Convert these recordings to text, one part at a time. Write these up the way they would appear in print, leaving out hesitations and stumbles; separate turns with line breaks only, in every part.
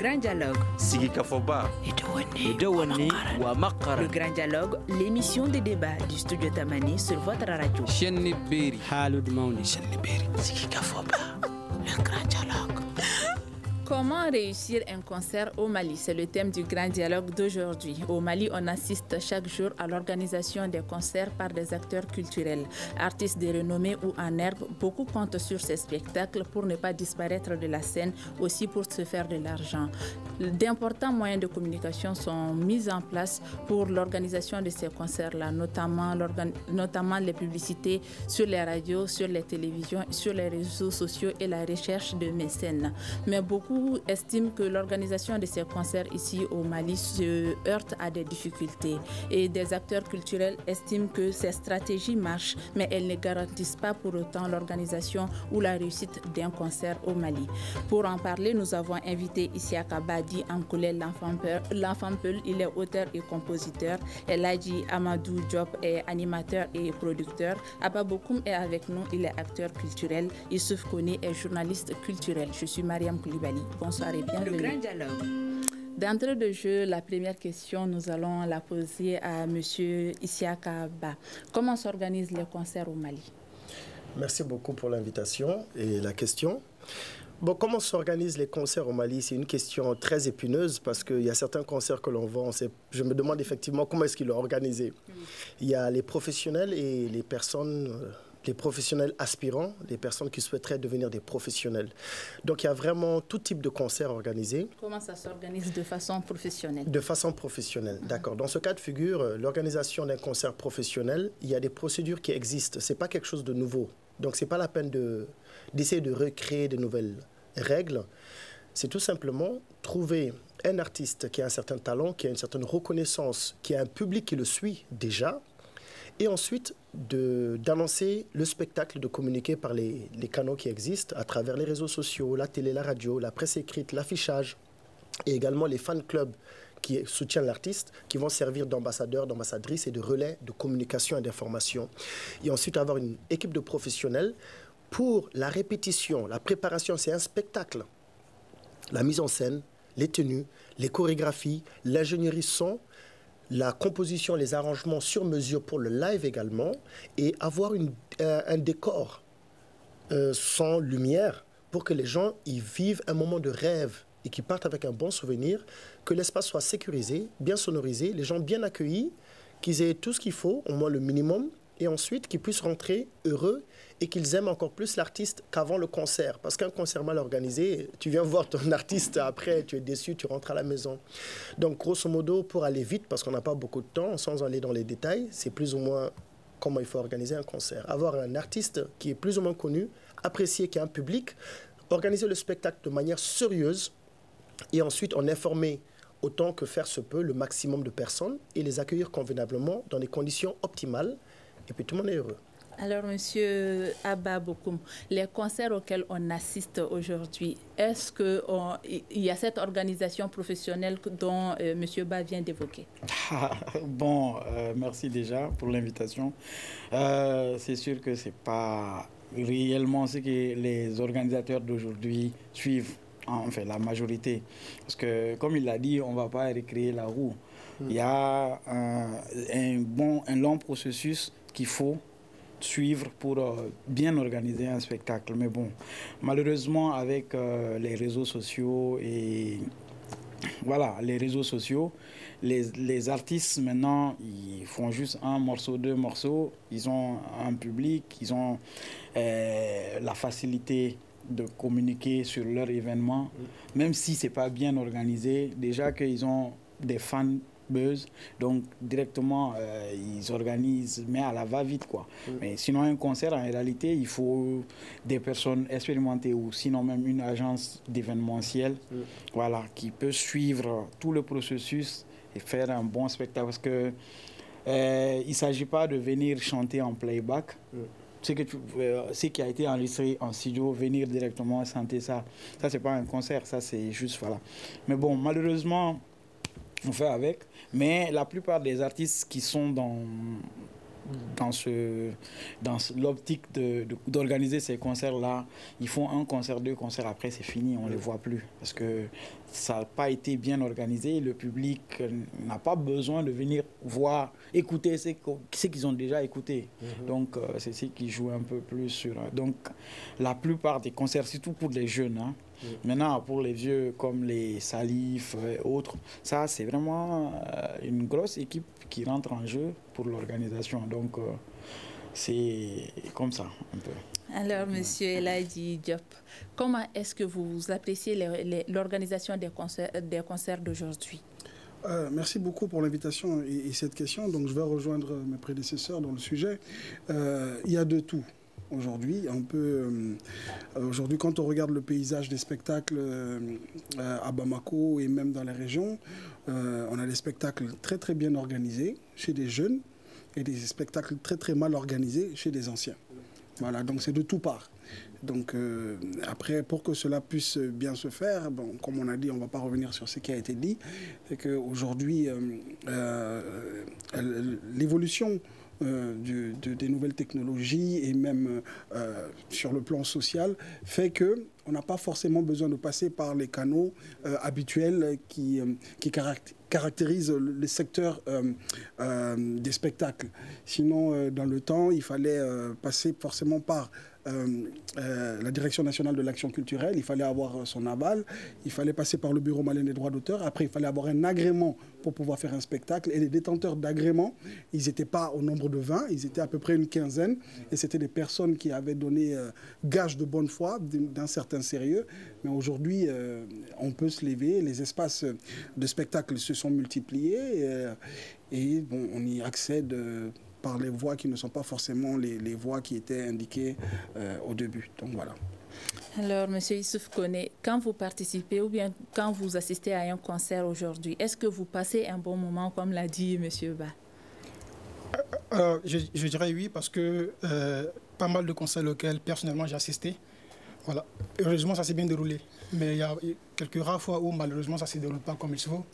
Grand Dialogue.
Sigi Kafoba.
Le Grand Dialogue, l'émission de débat du studio Tamani sur votre radio.
Sigi
Kafoba. Le Grand Dialogue. Comment réussir un concert au Mali? C'est le thème du Grand Dialogue d'aujourd'hui. Au Mali, on assiste chaque jour à l'organisation des concerts par des acteurs culturels. Artistes de renommée ou en herbe, beaucoup comptent sur ces spectacles pour ne pas disparaître de la scène, aussi pour se faire de l'argent. D'importants moyens de communication sont mis en place pour l'organisation de ces concerts-là, notamment les publicités sur les radios, sur les télévisions, sur les réseaux sociaux et la recherche de mécènes. Mais beaucoup estiment que l'organisation de ces concerts ici au Mali se heurte à des difficultés. Et des acteurs culturels estiment que ces stratégies marchent, mais elles ne garantissent pas pour autant l'organisation ou la réussite d'un concert au Mali. Pour en parler, nous avons invité Isiaka Badi Ankoulé l'enfant Peul. Il est auteur et compositeur. Eladji Amadou Diop est animateur et producteur. Abba Bokoum est avec nous, il est acteur culturel. Youssouf Kone est journaliste culturel. Je suis Mariam Koulibaly. Bonsoir et bienvenue.
Le Grand Dialogue.
D'entrée de jeu, la première question, nous allons la poser à M. Isiaka Ba. Comment s'organisent les concerts au Mali?
Merci beaucoup pour l'invitation et la question. Bon, comment s'organisent les concerts au Mali? C'est une question très épineuse parce qu'il y a certains concerts que l'on vend. Je me demande effectivement comment est-ce qu'ils l'ont organisé. Il y a les professionnels et les personnes... les professionnels aspirants, les personnes qui souhaiteraient devenir des professionnels. Donc il y a vraiment tout type de concerts organisés.
Comment ça s'organise de façon professionnelle?
De façon professionnelle, d'accord. Dans ce cas de figure, l'organisation d'un concert professionnel, il y a des procédures qui existent. Ce n'est pas quelque chose de nouveau. Donc ce n'est pas la peine d'essayer de recréer de nouvelles règles. C'est tout simplement trouver un artiste qui a un certain talent, qui a une certaine reconnaissance, qui a un public qui le suit déjà, et ensuite d'annoncer le spectacle, de communiquer par les canaux qui existent à travers les réseaux sociaux, la télé, la radio, la presse écrite, l'affichage et également les fan clubs qui soutiennent l'artiste, qui vont servir d'ambassadeurs, d'ambassadrices et de relais de communication et d'information. Et ensuite avoir une équipe de professionnels pour la répétition, la préparation, c'est un spectacle. La mise en scène, les tenues, les chorégraphies, l'ingénierie son, la composition, les arrangements sur mesure pour le live également, et avoir un décor sans lumière pour que les gens y vivent un moment de rêve et qu'ils partent avec un bon souvenir, que l'espace soit sécurisé, bien sonorisé, les gens bien accueillis, qu'ils aient tout ce qu'il faut, au moins le minimum, et ensuite qu'ils puissent rentrer heureux et qu'ils aiment encore plus l'artiste qu'avant le concert. Parce qu'un concert mal organisé, tu viens voir ton artiste, après tu es déçu, tu rentres à la maison. Donc grosso modo, pour aller vite, parce qu'on n'a pas beaucoup de temps, sans aller dans les détails, c'est plus ou moins comment il faut organiser un concert. Avoir un artiste qui est plus ou moins connu, apprécié, qui a un public, organiser le spectacle de manière sérieuse et ensuite en informer autant que faire se peut le maximum de personnes et les accueillir convenablement dans des conditions optimales. Et puis tout le monde est heureux.
Alors, Monsieur Abba Bokoum, les concerts auxquels on assiste aujourd'hui, est-ce qu'il y a cette organisation professionnelle dont Monsieur Ba vient d'évoquer?
Bon, merci déjà pour l'invitation. C'est sûr que ce n'est pas réellement ce que les organisateurs d'aujourd'hui suivent, enfin la majorité. Parce que, comme il l'a dit, on ne va pas recréer la roue. Il y a un long processus qu'il faut suivre pour bien organiser un spectacle. Mais bon, malheureusement, avec les réseaux sociaux et voilà, les réseaux sociaux, les artistes maintenant, ils font juste un morceau, deux morceaux, ils ont un public, ils ont la facilité de communiquer sur leur événement, même si ce n'est pas bien organisé, déjà qu'ils ont des fans buzz, donc directement ils organisent, mais à la va-vite quoi. Mais sinon un concert en réalité il faut des personnes expérimentées ou sinon même une agence d'événementiel voilà, qui peut suivre tout le processus et faire un bon spectacle parce que il ne s'agit pas de venir chanter en playback. Ce qui a été enregistré en studio, venir directement chanter ça c'est pas un concert, ça c'est juste voilà. Mais bon, malheureusement on fait avec, mais la plupart des artistes qui sont dans l'optique d'organiser ces concerts-là. Ils font un concert, 2 concerts, après c'est fini, on ne les voit plus. Parce que ça n'a pas été bien organisé. Le public n'a pas besoin de venir voir, écouter ce qu'ils ont déjà écouté. Donc c'est ce qui joue un peu plus sur... Donc la plupart des concerts, surtout pour les jeunes, hein. Maintenant, pour les vieux comme les Salif et autres, ça c'est vraiment une grosse équipe qui rentre en jeu pour l'organisation. Donc c'est comme ça un peu.
Alors, Monsieur Elhadji Diop, comment est-ce que vous appréciez l'organisation des concerts d'aujourd'hui?
Merci beaucoup pour l'invitation et cette question. Donc, je vais rejoindre mes prédécesseurs dans le sujet. Il y a de tout. Aujourd'hui, aujourd'hui, quand on regarde le paysage des spectacles à Bamako et même dans les régions, on a des spectacles très très bien organisés chez des jeunes et des spectacles très très mal organisés chez des anciens. Voilà, donc c'est de tout part. Donc après, pour que cela puisse bien se faire, bon, comme on a dit, on ne va pas revenir sur ce qui a été dit, c'est qu'aujourd'hui, l'évolution des nouvelles technologies et même sur le plan social fait qu'on n'a pas forcément besoin de passer par les canaux habituels qui caractérisent le secteur des spectacles. Sinon, dans le temps, il fallait passer forcément par la Direction nationale de l'action culturelle, il fallait avoir son aval, il fallait passer par le Bureau malien des droits d'auteur, après il fallait avoir un agrément pour pouvoir faire un spectacle, et les détenteurs d'agrément, ils n'étaient pas au nombre de 20, ils étaient à peu près une quinzaine, et c'était des personnes qui avaient donné gage de bonne foi, d'un certain sérieux, mais aujourd'hui on peut se lever, les espaces de spectacle se sont multipliés, et bon, on y accède par les voies qui ne sont pas forcément les voies qui étaient indiquées au début. Donc voilà.
Alors, M. Youssouf Koné, quand vous participez ou bien quand vous assistez à un concert aujourd'hui, est-ce que vous passez un bon moment, comme l'a dit M. Ba?
Je dirais oui, parce que pas mal de concerts auxquels personnellement j'ai assisté, voilà. Heureusement, ça s'est bien déroulé. Mais il y a quelques rares fois où malheureusement ça ne se déroule pas comme il se faut.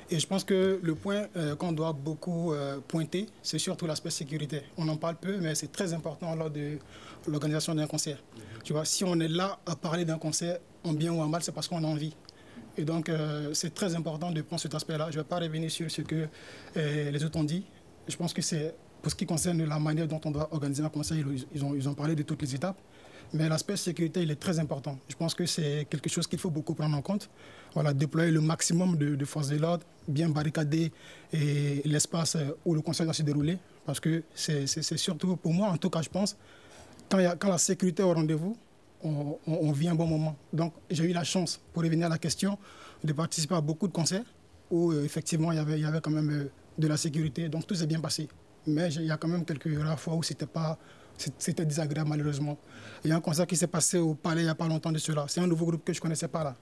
Et je pense que le point qu'on doit beaucoup pointer, c'est surtout l'aspect sécurité. On en parle peu, mais c'est très important lors de l'organisation d'un concert. Tu vois, si on est là à parler d'un concert, en bien ou en mal, c'est parce qu'on a envie. Et donc, c'est très important de prendre cet aspect-là. Je ne vais pas revenir sur ce que les autres ont dit. Je pense que c'est, pour ce qui concerne la manière dont on doit organiser un concert, ils ont parlé de toutes les étapes. Mais l'aspect sécurité, il est très important. Je pense que c'est quelque chose qu'il faut beaucoup prendre en compte. Voilà, déployer le maximum de forces de l'ordre, bien barricader l'espace où le concert doit se dérouler. Parce que c'est surtout, pour moi, en tout cas, je pense, quand la sécurité est au rendez-vous, on vit un bon moment. Donc, j'ai eu la chance, pour revenir à la question, de participer à beaucoup de concerts où, effectivement, il y avait quand même de la sécurité. Donc, tout s'est bien passé. Mais il y a quand même quelques rares fois où c'était désagréable, malheureusement. Il y a un concert qui s'est passé au Palais il n'y a pas longtemps de cela. C'est un nouveau groupe que je ne connaissais pas là.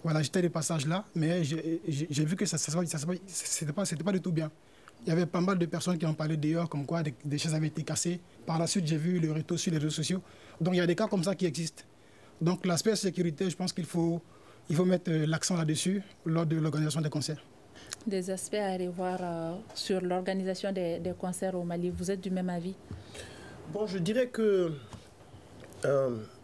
Voilà, j'étais de passage là, mais j'ai vu que c'était pas du tout bien. Il y avait pas mal de personnes qui ont parlé d'ailleurs, comme quoi des chaises avaient été cassées. Par la suite, j'ai vu le retour sur les réseaux sociaux. Donc il y a des cas comme ça qui existent. Donc l'aspect sécurité, je pense qu'il faut mettre l'accent là-dessus lors de l'organisation des concerts.
Des aspects à revoir sur l'organisation des concerts au Mali. Vous êtes du même avis?
Bon, je dirais que,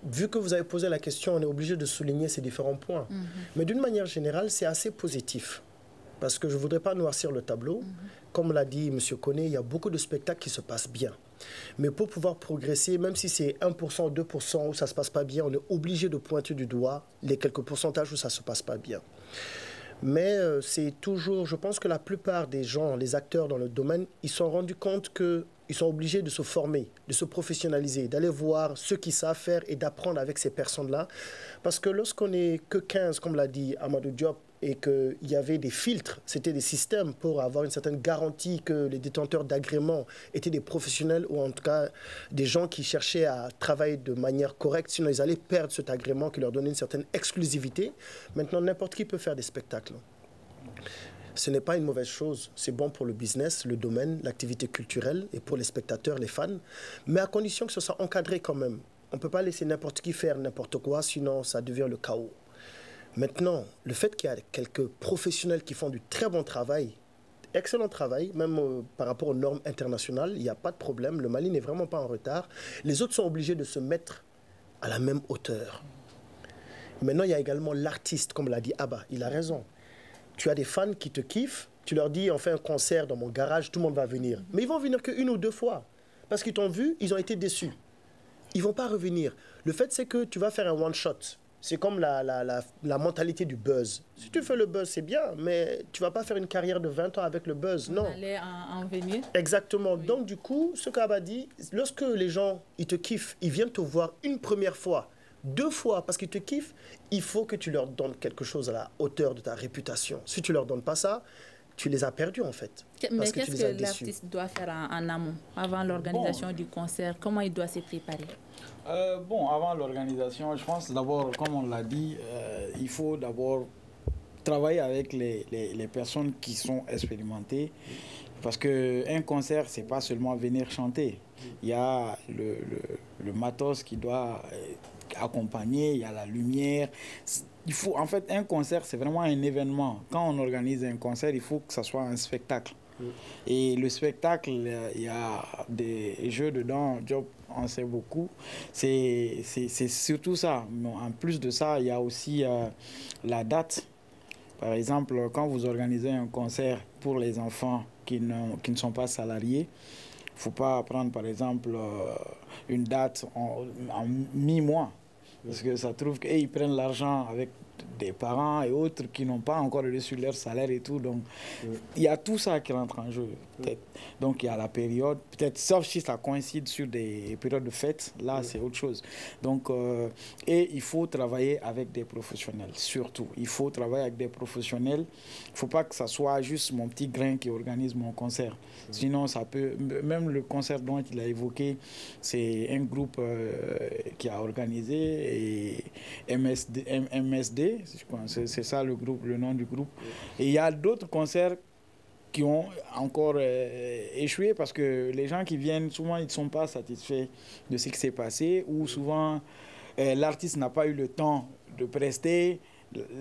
vu que vous avez posé la question, on est obligé de souligner ces différents points. Mais d'une manière générale, c'est assez positif. Parce que je ne voudrais pas noircir le tableau. Comme l'a dit M. Koné, il y a beaucoup de spectacles qui se passent bien. Mais pour pouvoir progresser, même si c'est 1%, 2% où ça ne se passe pas bien, on est obligé de pointer du doigt les quelques pourcentages où ça ne se passe pas bien. Mais c'est toujours, je pense que la plupart des gens, les acteurs dans le domaine, ils se sont rendus compte qu'ils sont obligés de se former, de se professionnaliser, d'aller voir ceux qui savent faire et d'apprendre avec ces personnes-là. Parce que lorsqu'on n'est que 15, comme l'a dit Amadou Diop, et qu'il y avait des filtres, c'était des systèmes pour avoir une certaine garantie que les détenteurs d'agréments étaient des professionnels ou en tout cas des gens qui cherchaient à travailler de manière correcte, sinon ils allaient perdre cet agrément qui leur donnait une certaine exclusivité. Maintenant, n'importe qui peut faire des spectacles. Ce n'est pas une mauvaise chose, c'est bon pour le business, le domaine, l'activité culturelle et pour les spectateurs, les fans, mais à condition que ce soit encadré quand même. On ne peut pas laisser n'importe qui faire n'importe quoi, sinon ça devient le chaos. Maintenant, le fait qu'il y a quelques professionnels qui font du très bon travail, excellent travail, même par rapport aux normes internationales. Il n'y a pas de problème. Le Mali n'est vraiment pas en retard. Les autres sont obligés de se mettre à la même hauteur. Maintenant, il y a également l'artiste, comme l'a dit Abba. Il a raison. Tu as des fans qui te kiffent. Tu leur dis, on fait un concert dans mon garage, tout le monde va venir. Mais ils vont venir qu'une ou deux fois. Parce qu'ils t'ont vu, ils ont été déçus. Ils ne vont pas revenir. Le fait, c'est que tu vas faire un one-shot. C'est comme la mentalité du buzz. Si tu fais le buzz, c'est bien, mais tu ne vas pas faire une carrière de 20 ans avec le buzz, non.
On allait en venir.
Exactement.
Oui.
Donc, du coup, ce qu'Abba dit, lorsque les gens, ils te kiffent, ils viennent te voir une première fois, deux fois, parce qu'ils te kiffent, il faut que tu leur donnes quelque chose à la hauteur de ta réputation. Si tu ne leur donnes pas ça, tu les as perdus, en fait.
Mais qu'est-ce que l'artiste doit faire en amont, avant l'organisation du concert? Comment il doit se préparer?
Avant l'organisation, je pense d'abord, comme on l'a dit, il faut d'abord travailler avec les personnes qui sont expérimentées. Parce qu'un concert, ce n'est pas seulement venir chanter. Il y a le matos qui doit accompagner, il y a la lumière. Il faut, en fait, un concert, c'est vraiment un événement. Quand on organise un concert, il faut que ça soit un spectacle. Et le spectacle, il y a des jeux dedans, Job en sait beaucoup. C'est surtout ça. Mais en plus de ça, il y a aussi la date. Par exemple, quand vous organisez un concert pour les enfants qui ne sont pas salariés, il ne faut pas prendre, par exemple, une date en mi-mois. Parce que ça trouve qu'ils prennent l'argent avec des parents et autres qui n'ont pas encore reçu leur salaire et tout. Donc, il y a tout ça qui rentre en jeu. Donc, il y a la période, peut-être, sauf si ça coïncide sur des périodes de fête, là, c'est autre chose. Donc, et il faut travailler avec des professionnels, surtout. Il faut travailler avec des professionnels. Il ne faut pas que ça soit juste mon petit grain qui organise mon concert. Sinon, ça peut... Même le concert dont il a évoqué, c'est un groupe qui a organisé, et MSD, c'est ça le groupe, le nom du groupe. Et il y a d'autres concerts qui ont encore échoué parce que les gens qui viennent, souvent, ils ne sont pas satisfaits de ce qui s'est passé, ou souvent, l'artiste n'a pas eu le temps de prester,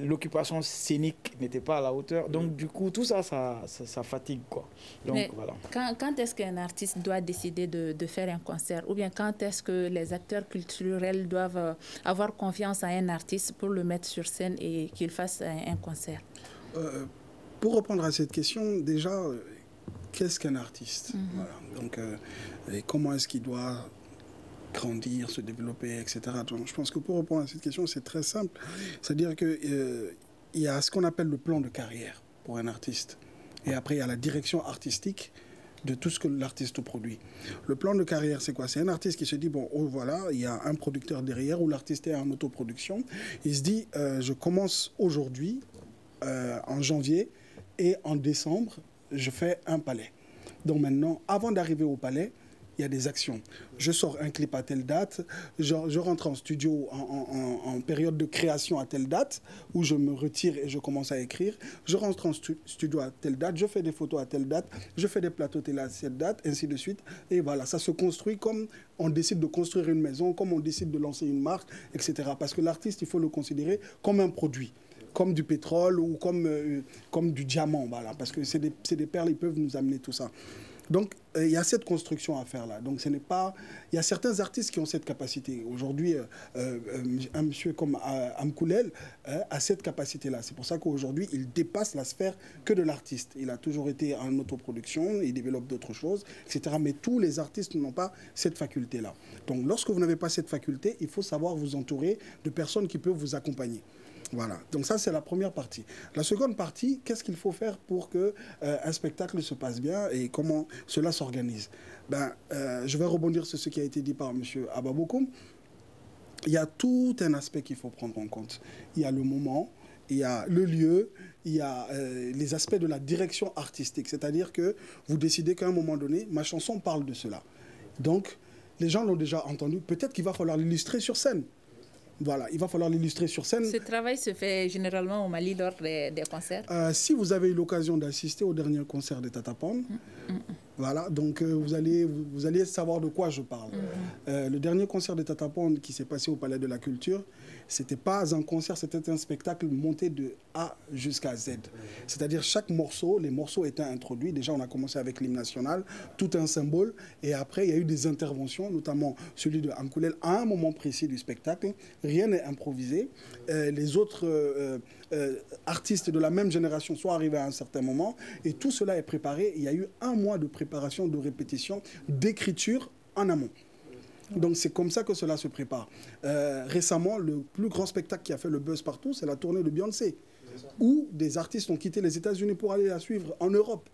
l'occupation scénique n'était pas à la hauteur. Donc, du coup, tout ça, ça fatigue, quoi. Donc,
mais
voilà.
Quand est-ce qu'un artiste doit décider de faire un concert? Ou bien quand est-ce que les acteurs culturels doivent avoir confiance à un artiste pour le mettre sur scène et qu'il fasse un concert?
Pour répondre à cette question, déjà, qu'est-ce qu'un artiste? Voilà. Donc, et comment est-ce qu'il doit grandir, se développer, etc. Donc, je pense que pour répondre à cette question, c'est très simple. C'est-à-dire qu'il y a ce qu'on appelle le plan de carrière pour un artiste. Et après, il y a la direction artistique de tout ce que l'artiste produit. Le plan de carrière, c'est quoi? C'est un artiste qui se dit, bon, oh, voilà, il y a un producteur derrière, ou l'artiste est en autoproduction. Il se dit, je commence aujourd'hui, en janvier, et en décembre, je fais un palais. Donc maintenant, avant d'arriver au palais, il y a des actions. Je sors un clip à telle date, je rentre en studio en période de création à telle date, où je me retire et je commence à écrire. Je rentre en studio à telle date, je fais des photos à telle date, je fais des plateaux télé à cette date, ainsi de suite. Et voilà, ça se construit comme on décide de construire une maison, comme on décide de lancer une marque, etc. Parce que l'artiste, il faut le considérer comme un produit, comme du pétrole ou comme du diamant, voilà, parce que c'est des perles, ils peuvent nous amener tout ça. Donc, il y a cette construction à faire là. Donc, ce n'est pas... Il y a certains artistes qui ont cette capacité. Aujourd'hui, un monsieur comme Amkoulel a cette capacité-là. C'est pour ça qu'aujourd'hui, il dépasse la sphère que de l'artiste. Il a toujours été en autoproduction, il développe d'autres choses, etc. Mais tous les artistes n'ont pas cette faculté-là. Donc, lorsque vous n'avez pas cette faculté, il faut savoir vous entourer de personnes qui peuvent vous accompagner. Voilà, donc ça c'est la première partie. La seconde partie, qu'est-ce qu'il faut faire pour qu'un spectacle se passe bien et comment cela s'organise? Je vais rebondir sur ce qui a été dit par M. Abba Bokoum. Il y a tout un aspect qu'il faut prendre en compte. Il y a le moment, il y a le lieu, il y a les aspects de la direction artistique. C'est-à-dire que vous décidez qu'à un moment donné, ma chanson parle de cela. Donc, les gens l'ont déjà entendu. Peut-être qu'il va falloir l'illustrer sur scène. Voilà, il va falloir l'illustrer sur scène.
Ce travail se fait généralement au Mali lors des concerts.
Si vous avez eu l'occasion d'assister au dernier concert de Tata Pound, Voilà, donc vous allez savoir de quoi je parle. Le dernier concert de Tata Pound qui s'est passé au Palais de la Culture, c'était pas un concert, c'était un spectacle monté de A jusqu'à Z. C'est-à-dire chaque morceau, les morceaux étaient introduits. Déjà, on a commencé avec l'hymne national, tout un symbole. Et après, il y a eu des interventions, notamment celui de Ankoulel, à un moment précis du spectacle. Rien n'est improvisé. Les autres artistes de la même génération sont arrivés à un certain moment. Et tout cela est préparé. Il y a eu un mois de préparation, de répétition, d'écriture en amont. Donc c'est comme ça que cela se prépare. Récemment, le plus grand spectacle qui a fait le buzz partout, c'est la tournée de Beyoncé, où des artistes ont quitté les États-Unis pour aller la suivre en Europe.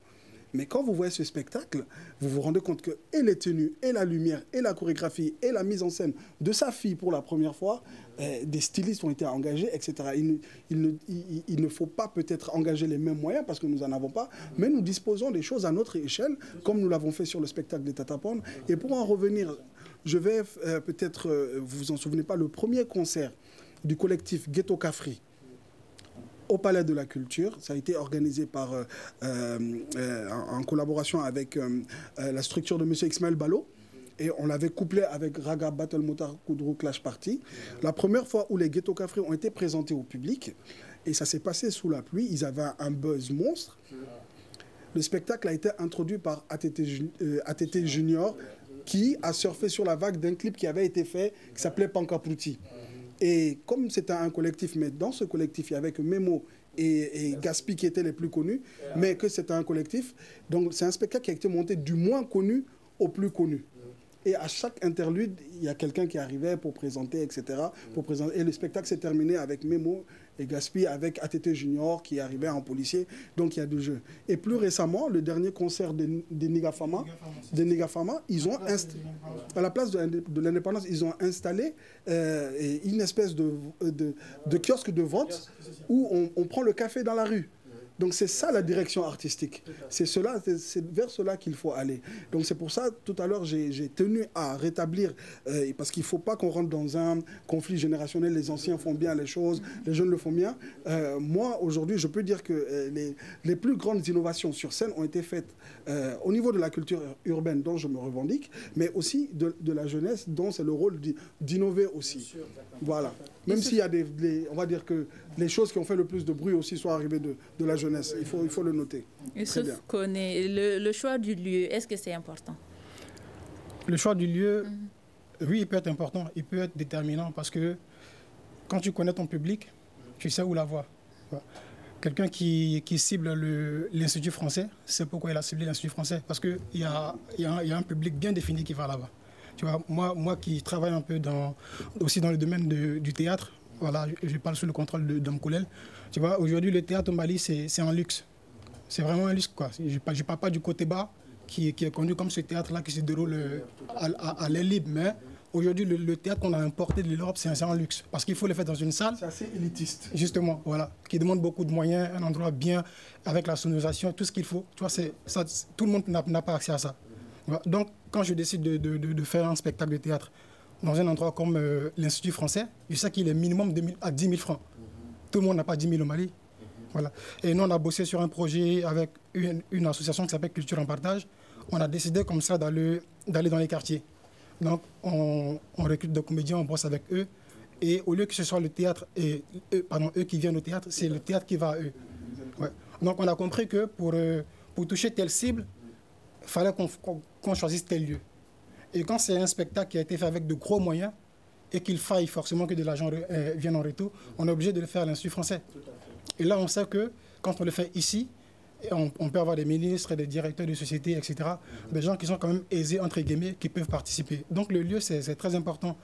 Mais quand vous voyez ce spectacle, vous vous rendez compte que et les tenues, et la lumière, et la chorégraphie, et la mise en scène de sa fille pour la première fois, des stylistes ont été engagés, etc. Il ne faut pas peut-être engager les mêmes moyens parce que nous n'en avons pas, mais nous disposons des choses à notre échelle, comme nous l'avons fait sur le spectacle de Tata Pound. Et pour en revenir, je vais peut-être, vous vous en souvenez pas, le premier concert du collectif Ghetto Cafri au Palais de la Culture. Ça a été organisé par, en collaboration avec la structure de M. Ismaël Balo. Et on l'avait couplé avec Raga Battle Motar Koudrou Clash Party. La première fois où les Ghetto Cafri ont été présentés au public, et ça s'est passé sous la pluie, ils avaient un buzz monstre. Le spectacle a été introduit par ATT Junior, qui a surfé sur la vague d'un clip qui avait été fait, qui s'appelait Pankapouti. Et comme c'était un collectif, mais dans ce collectif, il y avait que Memo et Gaspi qui étaient les plus connus, mais que c'était un collectif. Donc c'est un spectacle qui a été monté du moins connu au plus connu. Et à chaque interlude, il y a quelqu'un qui arrivait pour présenter, etc. Et le spectacle s'est terminé avec Memo et Gaspi, avec ATT Junior qui arrivait en policier. Donc il y a du jeu. Et plus récemment, le dernier concert des Nigafama, ils ont à la place de l'indépendance, ils ont installé une espèce de kiosque de vente où on prend le café dans la rue. Donc c'est ça la direction artistique. C'est vers cela qu'il faut aller. Donc c'est pour ça, tout à l'heure, j'ai tenu à rétablir, parce qu'il ne faut pas qu'on rentre dans un conflit générationnel. Les anciens font bien les choses, les jeunes le font bien. Moi, aujourd'hui, je peux dire que les plus grandes innovations sur scène ont été faites au niveau de la culture urbaine, dont je me revendique, mais aussi de la jeunesse, dont c'est le rôle d'innover aussi. Voilà. Même s'il y a on va dire que les choses qui ont fait le plus de bruit aussi sont arrivées de la jeunesse. Il faut le noter.
Youssouf Koné, le choix du lieu, est-ce que c'est important?
Le choix du lieu, oui, il peut être important, il peut être déterminant parce que quand tu connais ton public, tu sais où la voir. Quelqu'un qui cible l'Institut français, c'est pourquoi il a ciblé l'Institut français, parce qu'il y a un public bien défini qui va là-bas. Tu vois, moi qui travaille un peu aussi dans le domaine du théâtre, voilà, je parle sous le contrôle d'Amkoulel. Tu vois, aujourd'hui, le théâtre au Mali, c'est un luxe. C'est vraiment un luxe, quoi. Je ne parle pas du côté bas, qui est connu comme ce théâtre-là qui se déroule à l'air libre. Mais aujourd'hui, le théâtre qu'on a importé de l'Europe, c'est un luxe. Parce qu'il faut le faire dans une salle.
C'est assez élitiste.
Justement, voilà. Qui demande beaucoup de moyens, un endroit bien, avec la sonorisation, tout ce qu'il faut. Tu vois, tout le monde n'a pas accès à ça. Donc, quand je décide de faire un spectacle de théâtre dans un endroit comme l'Institut français, je sais qu'il est minimum à 10 000 francs. Tout le monde n'a pas 10 000 au Mali. Voilà. Et nous, on a bossé sur un projet avec une association qui s'appelle Culture en Partage. On a décidé comme ça d'aller dans les quartiers. Donc, on recrute des comédiens, on bosse avec eux. Et au lieu que ce soit le théâtre, eux qui viennent au théâtre, c'est le théâtre qui va à eux. Ouais. Donc, on a compris que pour toucher telle cible, il fallait qu'on choisisse tel lieu. Et quand c'est un spectacle qui a été fait avec de gros moyens et qu'il faille forcément que de l'argent vienne en retour, on est obligé de le faire à l'Institut français. Et là, on sait que quand on le fait ici, on peut avoir des ministres, des directeurs de sociétés, etc., des gens qui sont quand même aisés, entre guillemets, qui peuvent participer. Donc le lieu, c'est très important.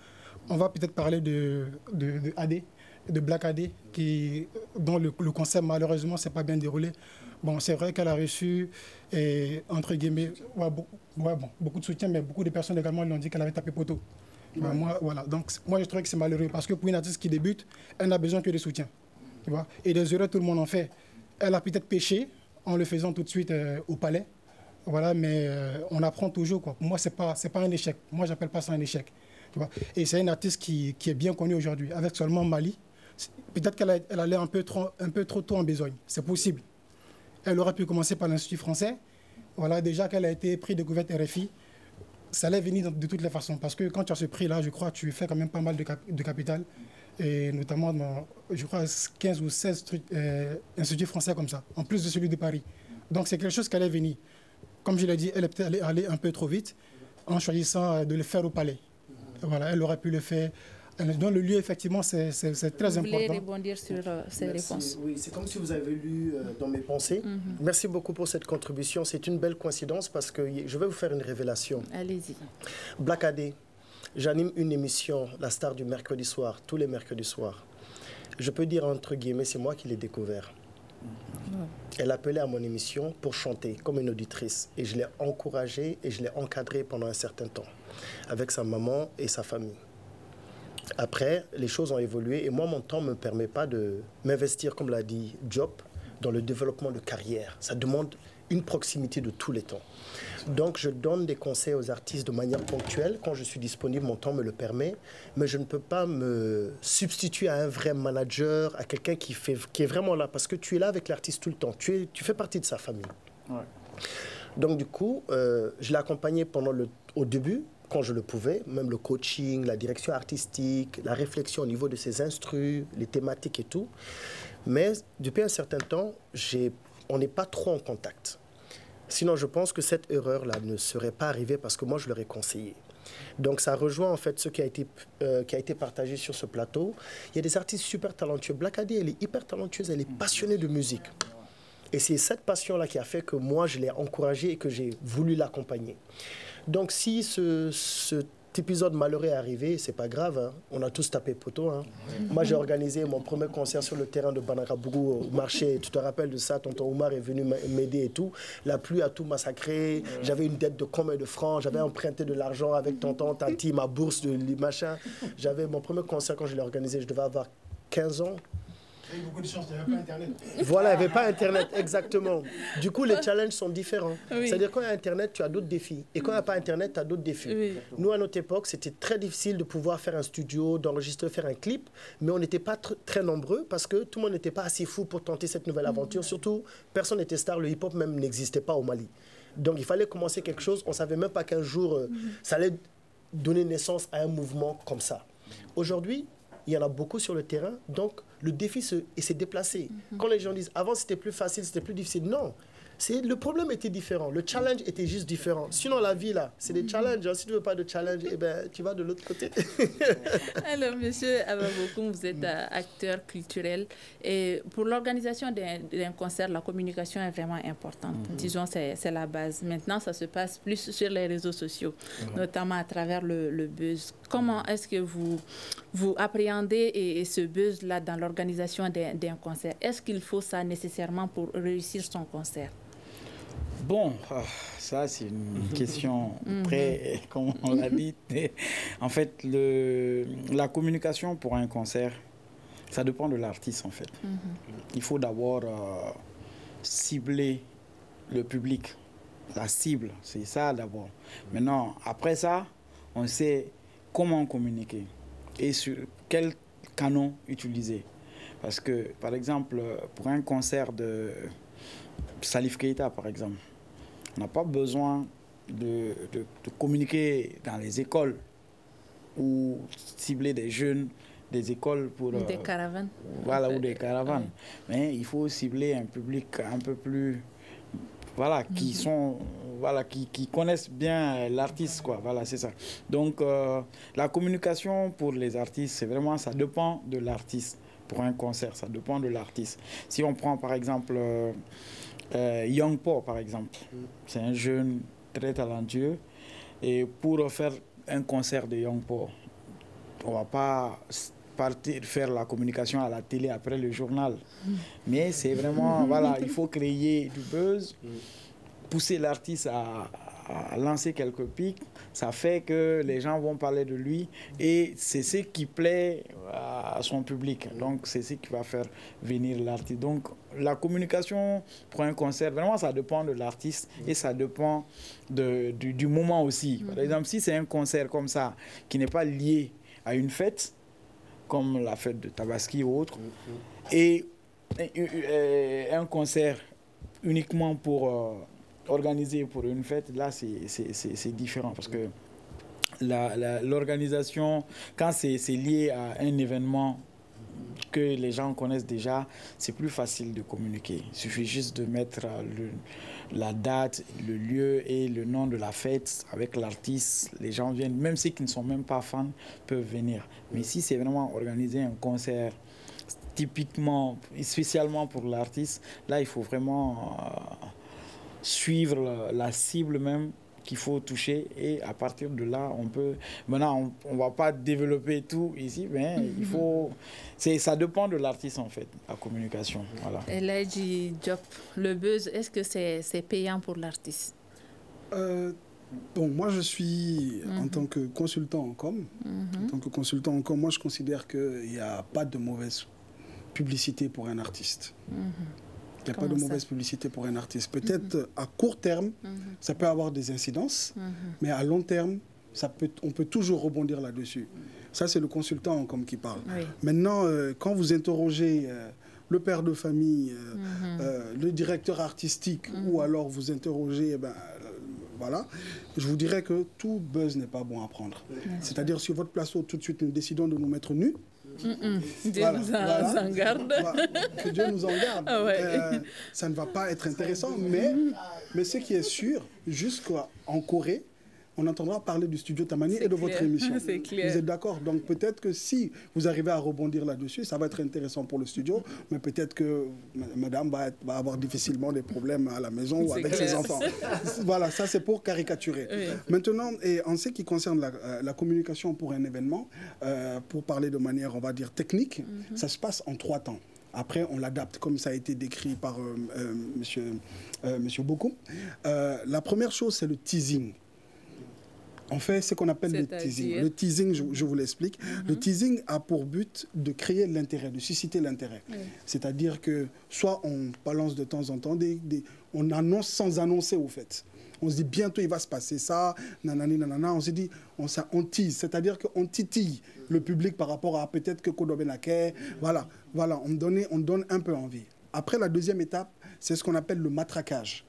On va peut-être parler de AD, de Black AD, dont le concept, malheureusement, ne s'est pas bien déroulé. Bon, c'est vrai qu'elle a reçu, entre guillemets, beaucoup de soutien, mais beaucoup de personnes également lui ont dit qu'elle avait tapé poteau. Voilà. Donc, moi, je trouve que c'est malheureux parce que pour une artiste qui débute, elle n'a besoin que de soutien. Tu vois? Et des erreurs, tout le monde en fait. Elle a peut-être péché en le faisant tout de suite au palais. Voilà, mais on apprend toujours, quoi. Pour moi, c'est pas un échec. Moi, je n'appelle pas ça un échec. Tu vois? Et c'est une artiste qui est bien connue aujourd'hui, avec seulement Mali. Peut-être qu'elle allait un peu trop tôt en besogne. C'est possible. Elle aurait pu commencer par l'Institut français, voilà, déjà qu'elle a été prix de découverte RFI, ça allait venir de toutes les façons. Parce que quand tu as ce prix-là, je crois que tu fais quand même pas mal de capital. Et notamment dans, je crois, 15 ou 16 instituts français comme ça, en plus de celui de Paris. Donc c'est quelque chose qui allait venir. Comme je l'ai dit, elle est peut-être allée un peu trop vite en choisissant de le faire au palais. Voilà, elle aurait pu le faire. Dans le lieu, effectivement, c'est très important. Vous
voulez rebondir sur ces réponses?
Oui, c'est comme si vous avez lu dans mes pensées. Merci beaucoup pour cette contribution. C'est une belle coïncidence parce que je vais vous faire une révélation.
Allez-y.
Black AD, j'anime une émission, La Star du mercredi soir, tous les mercredis soirs. Je peux dire entre guillemets, c'est moi qui l'ai découvert. Elle appelait à mon émission pour chanter comme une auditrice. Et je l'ai encouragée et je l'ai encadrée pendant un certain temps avec sa maman et sa famille. Après, les choses ont évolué et moi, mon temps ne me permet pas de m'investir, comme l'a dit Diop, dans le développement de carrière. Ça demande une proximité de tous les temps. Donc, je donne des conseils aux artistes de manière ponctuelle. Quand je suis disponible, mon temps me le permet. Mais je ne peux pas me substituer à un vrai manager, à quelqu'un qui est vraiment là. Parce que tu es là avec l'artiste tout le temps. Tu fais partie de sa famille. Ouais. Donc, du coup, je l'ai accompagné au début, quand je le pouvais, même le coaching, la direction artistique, la réflexion au niveau de ses instrus, les thématiques et tout. Mais depuis un certain temps, on n'est pas trop en contact. Sinon, je pense que cette erreur-là ne serait pas arrivée parce que moi, je l'aurais conseillé. Donc, ça rejoint en fait ce qui a été partagé sur ce plateau. Il y a des artistes super talentueux. Black AD, elle est hyper talentueuse, elle est passionnée de musique. Et c'est cette passion-là qui a fait que moi, je l'ai encouragée et que j'ai voulu l'accompagner. Donc, si cet épisode malheureux est arrivé, c'est pas grave, hein. On a tous tapé poteau. Hein. Moi, j'ai organisé mon premier concert sur le terrain de Banarabougou au marché. Tu te rappelles de ça? Tonton Oumar est venu m'aider et tout. La pluie a tout massacré. J'avais une dette de combien de francs? J'avais emprunté de l'argent avec tonton, tanti, ma bourse de machin. J'avais mon premier concert quand je l'ai organisé. Je devais avoir 15 ans.
Il y a eu beaucoup de chance, il n'y avait pas Internet.
Voilà, il n'y avait pas Internet, exactement. Du coup, les challenges sont différents. Oui. C'est-à-dire quand il y a Internet, tu as d'autres défis. Et quand il n'y a pas Internet, tu as d'autres défis. Oui. Nous, à notre époque, c'était très difficile de pouvoir faire un studio, d'enregistrer, faire un clip. Mais on n'était pas très nombreux parce que tout le monde n'était pas assez fou pour tenter cette nouvelle aventure. Surtout, personne n'était star. Le hip-hop même n'existait pas au Mali. Donc, il fallait commencer quelque chose. On ne savait même pas qu'un jour, ça allait donner naissance à un mouvement comme ça. Aujourd'hui, il y en a beaucoup sur le terrain, donc le défi s'est déplacé. Quand les gens disent « avant c'était plus facile, c'était plus difficile », non. Le problème était différent, le challenge était juste différent. Sinon la vie là, c'est des challenges. Si tu ne veux pas de challenge, eh ben, tu vas de l'autre côté.
Alors monsieur Ababokoum, vous êtes acteur culturel et pour l'organisation d'un concert, la communication est vraiment importante. Disons, c'est la base. Maintenant, ça se passe plus sur les réseaux sociaux, notamment à travers le buzz. Comment est-ce que vous appréhendez ce buzz-là dans l'organisation d'un concert? Est-ce qu'il faut ça nécessairement pour réussir son concert?
Bon, ça c'est une question très, comme on l'a dit. En fait, la communication pour un concert, ça dépend de l'artiste en fait. Il faut d'abord cibler le public, la cible, c'est ça d'abord. Maintenant, après ça, on sait comment communiquer et sur quel canon utiliser. Parce que, par exemple, pour un concert de Salif Keita, par exemple, on n'a pas besoin de communiquer dans les écoles ou cibler des jeunes des écoles pour...
des caravanes.
Voilà, ou des caravanes. Mais il faut cibler un public un peu plus... Voilà, qui connaissent bien l'artiste, quoi. Voilà, c'est ça. Donc, la communication pour les artistes, c'est vraiment, ça dépend de l'artiste. Pour un concert, ça dépend de l'artiste. Si on prend, par exemple... Young Po, par exemple, c'est un jeune très talentueux. Et pour faire un concert de Young Po, on ne va pas partir faire la communication à la télé après le journal. Mais c'est vraiment, voilà, il faut créer du buzz, pousser l'artiste à lancer quelques pics. Ça fait que les gens vont parler de lui et c'est ce qui plaît à son public. Donc, c'est ce qui va faire venir l'artiste. Donc, la communication pour un concert, vraiment, ça dépend de l'artiste et ça dépend du moment aussi. Par exemple, si c'est un concert comme ça, qui n'est pas lié à une fête, comme la fête de Tabaski ou autre, et un concert uniquement pour organiser pour une fête, là, c'est différent parce que l'organisation, quand c'est lié à un événement que les gens connaissent déjà, c'est plus facile de communiquer. Il suffit juste de mettre la date, le lieu et le nom de la fête avec l'artiste. Les gens viennent, même ceux qui ne sont même pas fans peuvent venir. Mais si c'est vraiment organiser un concert typiquement, spécialement pour l'artiste, là, il faut vraiment suivre la cible même qu'il faut toucher, et à partir de là, on peut... Maintenant, on ne va pas développer tout ici, mais il faut... Ça dépend de l'artiste, en fait, la communication. Voilà.
Et là, Diop, le buzz, est-ce que c'est payant pour l'artiste?
Bon, moi, je suis, en tant que consultant en com, moi, je considère qu'il n'y a pas de mauvaise publicité pour un artiste. Il n'y a pas de mauvaise publicité pour un artiste. Peut-être à court terme, ça peut avoir des incidences, mais à long terme, on peut toujours rebondir là-dessus. Ça, c'est le consultant en com qui parle. Oui. Maintenant, quand vous interrogez le père de famille, le directeur artistique, ou alors vous interrogez... voilà, je vous dirais que tout buzz n'est pas bon à prendre. C'est-à-dire, sur votre plateau, tout de suite, nous décidons de nous mettre nus.
Dieu nous en garde.
Que Dieu nous en garde.
Ah ouais.
Ça ne va pas être intéressant, mais ce qui est sûr, jusqu'en Corée, on entendra parler du studio Tamani et de votre émission.
C'est clair.
Vous êtes d'accord? Donc peut-être que si vous arrivez à rebondir là-dessus, ça va être intéressant pour le studio, mais peut-être que madame va avoir difficilement des problèmes à la maison ou avec ses enfants. Voilà, ça c'est pour caricaturer. Oui. Maintenant, et en ce qui concerne la communication pour un événement, pour parler de manière, on va dire, technique, ça se passe en 3 temps. Après, on l'adapte, comme ça a été décrit par monsieur Boku. La première chose, c'est le teasing. On fait ce qu'on appelle le teasing. Le teasing, je vous l'explique. Le teasing a pour but de créer l'intérêt, de susciter l'intérêt. C'est-à-dire que soit on balance de temps en temps, on annonce sans annoncer au fait. On se dit bientôt il va se passer ça, nanani, nanana. On se dit, on tease, c'est-à-dire qu'on titille le public par rapport à peut-être que Kodobenake. Voilà, on donne un peu envie. Après, la deuxième étape, c'est ce qu'on appelle le matraquage.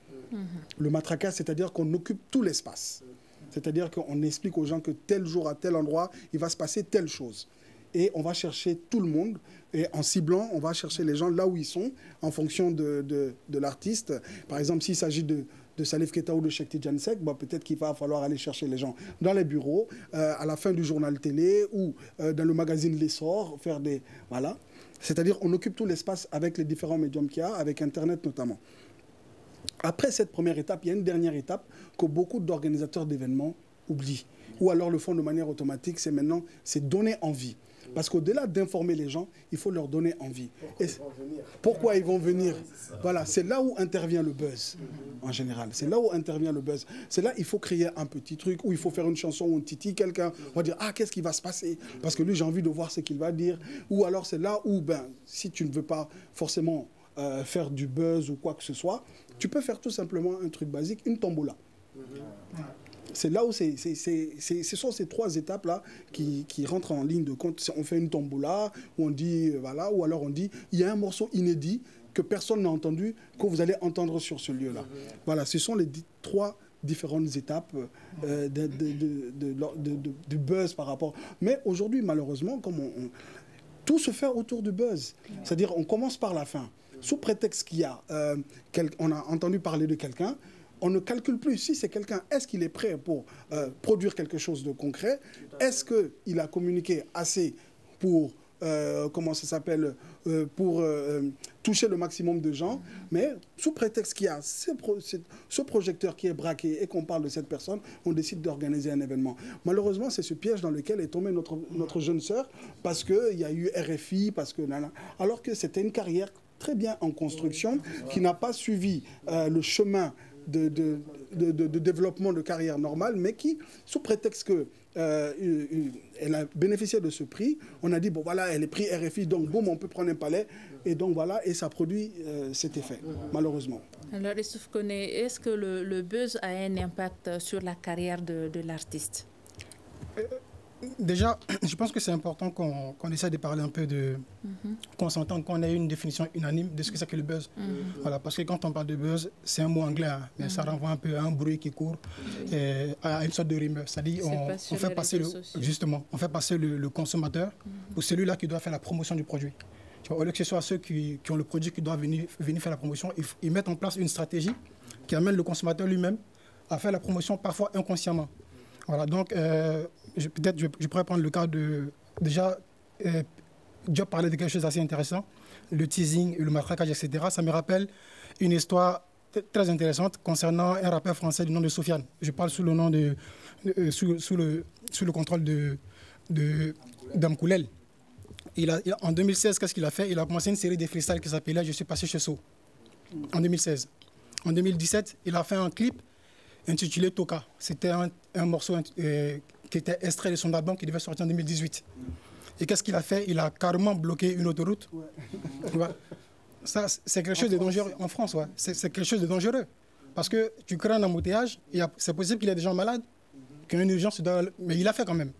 Le matraquage, c'est-à-dire qu'on occupe tout l'espace. C'est-à-dire qu'on explique aux gens que tel jour, à tel endroit, il va se passer telle chose. Et on va chercher tout le monde. Et en ciblant, on va chercher les gens là où ils sont, en fonction de l'artiste. Par exemple, s'il s'agit de Salif Keita ou de Cheikh Tidiane Seck, peut-être qu'il va falloir aller chercher les gens dans les bureaux, à la fin du journal télé ou dans le magazine L'Essor, faire des... Voilà. C'est-à-dire on occupe tout l'espace avec les différents médiums qu'il y a, avec Internet notamment. Après cette première étape, il y a une dernière étape que beaucoup d'organisateurs d'événements oublient. Ou alors le font de manière automatique, c'est donner envie. Parce qu'au-delà d'informer les gens, il faut leur donner envie. Pourquoi ils vont venir? Voilà, c'est là où intervient le buzz, en général. C'est là où intervient le buzz. C'est là il faut créer un petit truc, où il faut faire une chanson où on titille quelqu'un. On va dire, ah, qu'est-ce qui va se passer? Parce que lui, j'ai envie de voir ce qu'il va dire. Ou alors c'est là où, si tu ne veux pas forcément faire du buzz ou quoi que ce soit, tu peux faire tout simplement un truc basique, une tombola. C'est là où ce sont ces 3 étapes-là qui rentrent en ligne de compte. On fait une tombola, où on dit, voilà, ou alors on dit, il y a un morceau inédit que personne n'a entendu, que vous allez entendre sur ce lieu-là. Voilà, ce sont les 3 différentes étapes du buzz par rapport... Mais aujourd'hui, malheureusement, tout se fait autour du buzz. C'est-à-dire, on commence par la fin. Sous prétexte qu'il y a, on a entendu parler de quelqu'un, on ne calcule plus si c'est quelqu'un, est-ce qu'il est prêt pour produire quelque chose de concret? Est-ce qu'il a communiqué assez pour, pour toucher le maximum de gens? Mais sous prétexte qu'il y a ce projecteur qui est braqué et qu'on parle de cette personne, on décide d'organiser un événement. Malheureusement, c'est ce piège dans lequel est tombée notre jeune sœur, parce qu'il y a eu RFI, alors que c'était une carrière très bien en construction, qui n'a pas suivi le chemin de développement de carrière normale, mais qui, sous prétexte qu'elle a bénéficié de ce prix, on a dit, bon voilà, elle est prix RFI, donc boum, on peut prendre un palais, et donc voilà, et ça produit cet effet, malheureusement.
Alors, Youssouf Koné, est-ce que le buzz a un impact sur la carrière de l'artiste?
Déjà, je pense que c'est important qu'on essaie de parler un peu de... qu'on s'entende, qu'on ait une définition unanime de ce que c'est que le buzz. Voilà, parce que quand on parle de buzz, c'est un mot anglais, hein, mais ça renvoie un peu à un bruit qui court, à une sorte de rumeur. C'est-à-dire on fait passer justement, on fait passer le consommateur ou celui-là qui doit faire la promotion du produit. Tu vois, au lieu que ce soit ceux qui ont le produit qui doivent venir faire la promotion, ils mettent en place une stratégie qui amène le consommateur lui-même à faire la promotion parfois inconsciemment. Voilà, donc peut-être je pourrais prendre le cas de... Déjà, Diop parlait de quelque chose d'assez intéressant, le teasing, le matraquage, etc. Ça me rappelle une histoire très intéressante concernant un rappeur français du nom de Sofiane. Je parle sous le nom de... sous le contrôle de Damkoulel. En 2016, qu'est-ce qu'il a fait? Il a commencé une série de freestyles qui s'appelait « Je suis passé chez So » en 2016. En 2017, il a fait un clip intitulé Toka. C'était un morceau qui était extrait de son album qui devait sortir en 2018. Et qu'est-ce qu'il a fait? Il a carrément bloqué une autoroute. Ouais. Ça, c'est quelque chose de dangereux en France. Ouais. C'est quelque chose de dangereux. Parce que tu crées un embouteillage, c'est possible qu'il y ait des gens malades, qu'il y ait une urgence, mais il l'a fait quand même.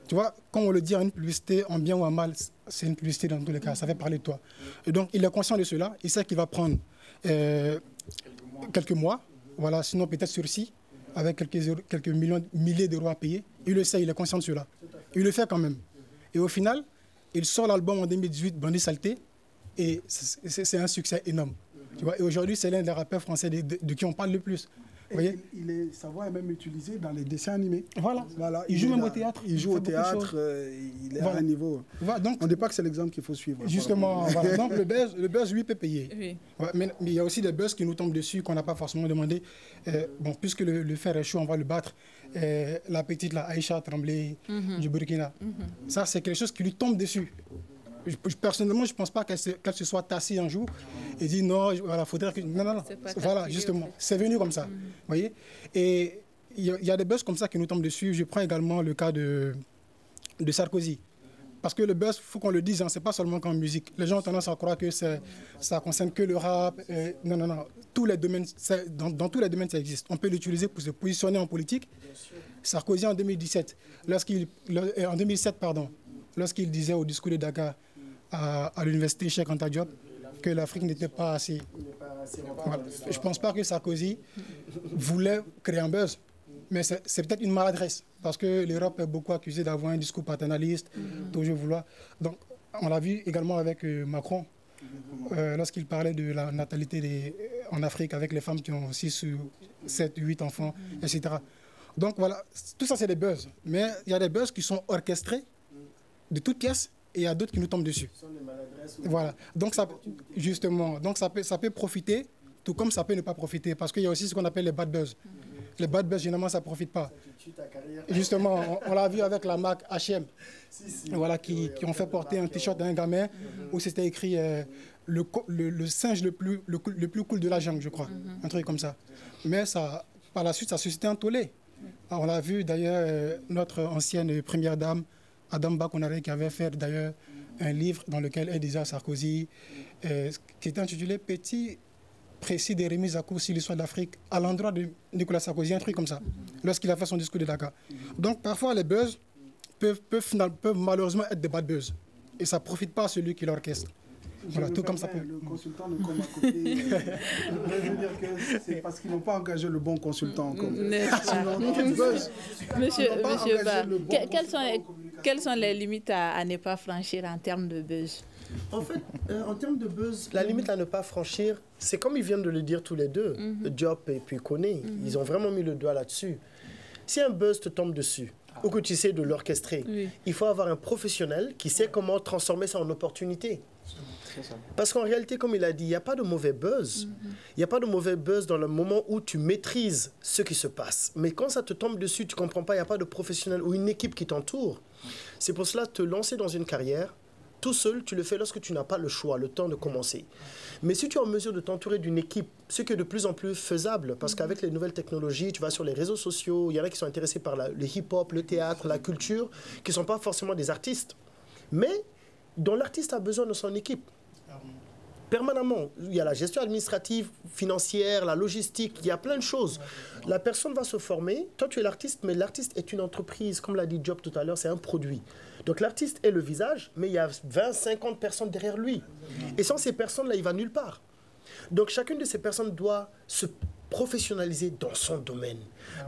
Tu vois, quand on le dit en une publicité, en bien ou en mal, c'est une publicité dans tous les cas, ça fait parler de toi. Et donc, il est conscient de cela, il sait qu'il va prendre quelques mois, voilà, sinon peut-être sursis, avec quelques milliers d'euros à payer. Il le sait, il est conscient de cela. Il le fait quand même. Et au final, il sort l'album en 2018, Bandit Saleté, et c'est un succès énorme. Tu vois, et aujourd'hui, c'est l'un des rappeurs français de qui on parle le plus. Vous voyez,
sa voix est même utilisée dans les dessins animés.
Voilà. Il joue même au théâtre.
Il joue au théâtre, il est à un niveau.
Voilà, donc,
on ne dit pas que c'est l'exemple qu'il faut suivre.
Justement, voilà. Donc le buzz, lui, peut payer.
Oui.
Ouais, mais il y a aussi des buzz qui nous tombent dessus, qu'on n'a pas forcément demandé. Bon, puisque le fer est chaud, on va le battre. La petite, la Aïcha Tremblay du Burkina. Ça, c'est quelque chose qui lui tombe dessus. Personnellement, je ne pense pas qu'elle se soit tassée un jour et dit non, voilà, faudrait que... Non. Voilà, justement, c'est venu comme ça. Vous voyez? Et il y a des buzz comme ça qui nous tombent dessus. Je prends également le cas de Sarkozy. Parce que le buzz, il faut qu'on le dise, hein, ce n'est pas seulement qu'en musique. Les gens ont tendance à croire que ça ne concerne que le rap. Non. Tous les domaines, dans tous les domaines, ça existe. On peut l'utiliser pour se positionner en politique. Sarkozy, en 2017, en 2007, pardon, lorsqu'il disait au discours de Dakar à l'université Cheikh Anta Diop que l'Afrique n'était pas assez... Voilà. Je ne pense pas que Sarkozy voulait créer un buzz, mais c'est peut-être une maladresse, parce que l'Europe est beaucoup accusée d'avoir un discours paternaliste, toujours vouloir... Donc, on l'a vu également avec Macron, lorsqu'il parlait de la natalité en Afrique, avec les femmes qui ont 6 ou 7, 8 enfants, etc. Donc voilà, tout ça c'est des buzz, mais il y a des buzz qui sont orchestrés de toutes pièces, et il y a d'autres qui nous tombent dessus. Voilà. Donc, justement, donc ça peut profiter, tout comme ça peut ne pas profiter, parce qu'il y a aussi ce qu'on appelle les bad buzz. Les bad buzz, généralement, ça ne profite pas. Justement, on l'a vu avec la marque H&M, voilà, qui ont fait porter un t-shirt à un gamin où c'était écrit le singe le plus cool de la jungle, je crois. Un truc comme ça. Mais ça, par la suite, ça a suscité un tollé. On l'a vu d'ailleurs, notre ancienne première dame, Adam Bakonare, qui avait fait d'ailleurs un livre dans lequel elle disait à Sarkozy, qui était intitulé « Petit, précis des remises à court sur l'histoire de l'Afrique » à l'endroit de Nicolas Sarkozy, un truc comme ça, lorsqu'il a fait son discours de Dakar. Donc parfois les buzz peuvent malheureusement être des bad buzz. Et ça ne profite pas à celui qui l'orchestre. Voilà, tout comme ça peut.
Le consultant ne comme à côté. Je veux dire que c'est parce qu'ils n'ont pas engagé le bon consultant.
Monsieur Ba, quelles sont les limites à ne pas franchir en termes de buzz?
En fait, en termes de buzz, la limite à ne pas franchir, c'est comme ils viennent de le dire tous les deux, Diop et puis Koné, ils ont vraiment mis le doigt là-dessus. Si un buzz te tombe dessus, ou que tu sais de l'orchestrer, il faut avoir un professionnel qui sait comment transformer ça en opportunité. Parce qu'en réalité, comme il a dit, il n'y a pas de mauvais buzz. Il n'y a pas de mauvais buzz dans le moment où tu maîtrises ce qui se passe. Mais quand ça te tombe dessus, tu ne comprends pas, il n'y a pas de professionnel ou une équipe qui t'entoure. C'est pour cela, te lancer dans une carrière, tout seul, tu le fais lorsque tu n'as pas le choix, le temps de commencer. Mais si tu es en mesure de t'entourer d'une équipe, ce qui est de plus en plus faisable, parce qu'avec les nouvelles technologies, tu vas sur les réseaux sociaux, il y en a qui sont intéressés par le hip-hop, le théâtre, la culture, qui ne sont pas forcément des artistes. Mais dont l'artiste a besoin de son équipe. permanemment. Il y a la gestion administrative, financière, la logistique, il y a plein de choses. La personne va se former. Toi, tu es l'artiste, mais l'artiste est une entreprise. Comme l'a dit Job tout à l'heure, c'est un produit. Donc l'artiste est le visage, mais il y a 20, 50 personnes derrière lui. Et sans ces personnes-là, il ne va nulle part. Donc chacune de ces personnes doit se professionnaliser dans son domaine.